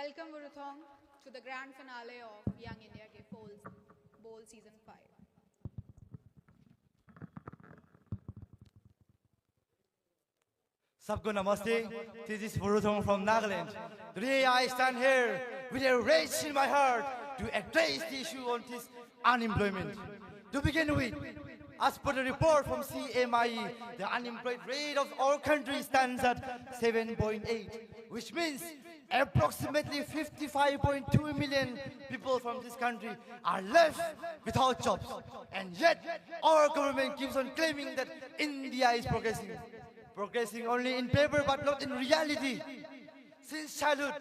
Welcome Vuruthong to the grand finale of Young India Ke Bowl Season 5. Sabko namaste. This is Vuruthong from Nagaland. Today I stand here with a rage in my heart to address the issue on this unemployment. To begin with, as per the report from CMIE, the unemployed rate of our country stands at 7.8, which means approximately 55.2 million people from this country are left without jobs. And yet, our government keeps on claiming that India is progressing. Progressing only in paper but not in reality. Since childhood,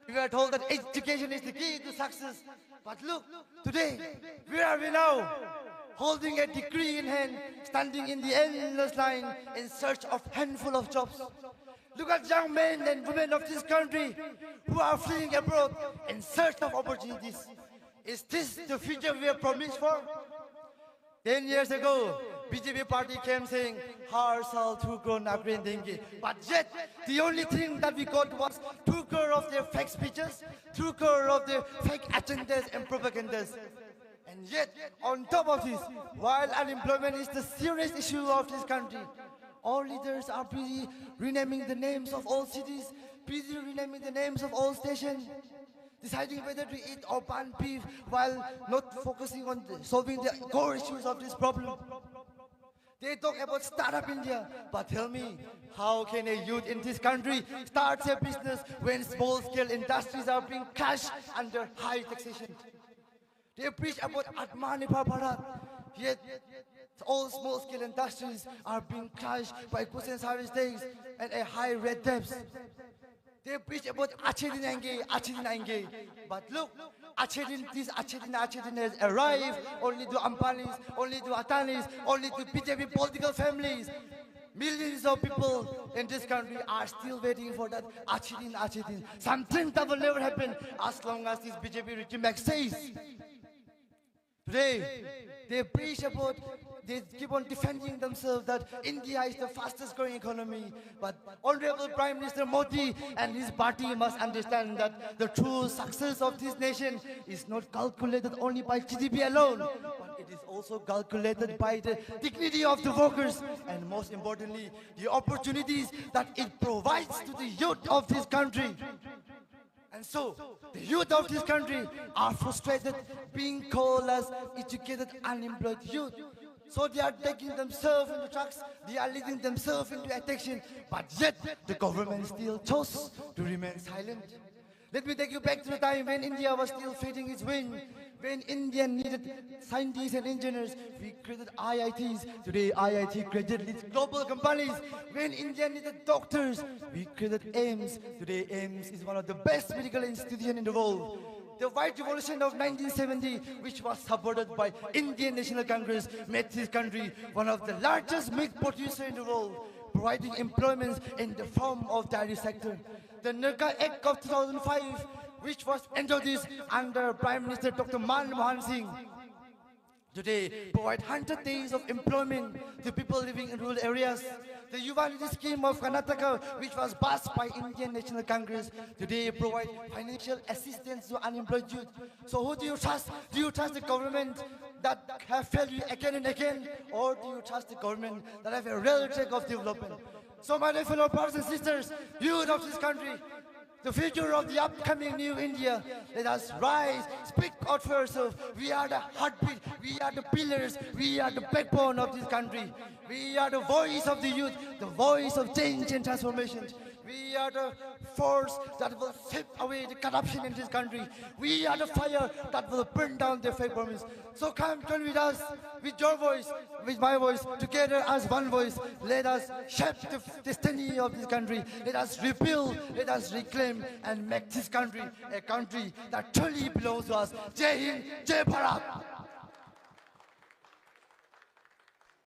we were told that education is the key to success. But look, today, where are we now? Holding a degree in hand, standing in the endless line in search of handful of jobs. Look at young men and women of this country who are fleeing abroad in search of opportunities. Is this the future we are promised for? 10 years ago, BJP party came saying, "Har sal 2 crore naukri denge." But yet, the only thing that we got was 2 crore of their fake speeches, 2 crore of their fake agendas and propagandas. And yet, on top of this, while unemployment is the serious issue of this country, all leaders are busy renaming the names of all cities, busy renaming the names of all stations, deciding whether to eat or ban beef while not focusing on solving the core issues of this problem. They talk about Startup India, but tell me, how can a youth in this country start a business when small-scale industries are being crushed under high taxation? They preach about Atmanirbhar Bharat, yet all small-scale industries are being crushed by goods and service tax and a high red debts. They preach about Achedin Ange, but look, this Achedin has arrived only to Ampanis, only to Atanis, only to BJP political families. Millions of people in this country are still waiting for that Achedin. Something that will never happen as long as this BJP regime exists. Today, they keep on defending themselves that India is the fastest growing economy. But Honorable Prime Minister Modi and his party must understand that the true success of this nation is not calculated only by GDP alone, but it is also calculated by the dignity of the workers and most importantly, the opportunities that it provides to the youth of this country. And so, the youth of this country are frustrated being called as educated unemployed youth. So they are taking themselves into trucks, they are leading themselves into attention, but yet the government still chose to remain silent. Let me take you back to the time when India was still feeding its wind. When India needed scientists and engineers, we created IITs. Today, IIT created these global companies. When India needed doctors, we created AIMS. Today, AIMS is one of the best medical institutions in the world. The White Revolution of 1970, which was supported by Indian National Congress, made this country one of the largest milk producers in the world, providing employment in the form of dairy sector. The Nirka Act of 2005, which was introduced under Prime Minister Dr. Manmohan Singh, today provide 100 days of employment to people living in rural areas. The Yuvanidhi scheme of Karnataka, which was passed by Indian National Congress, today provide financial assistance to unemployed youth. So who do you trust? Do you trust the government that have failed you again and again? Or do you trust the government that have a real track of development? So my dear fellow brothers and sisters, youth of this country, the future of the upcoming new India, let us rise, speak out for ourselves. We are the heartbeat, we are the pillars, we are the backbone of this country. We are the voice of the youth, the voice of change and transformation. We are the force that will sweep away the corruption in this country. We are the fire that will burn down the fake promise. So come join with us, with your voice, with my voice, together as one voice. Let us shape the destiny of this country. Let us rebuild, let us reclaim and make this country a country that truly belongs to us. Jai Hind, Jai Bharat.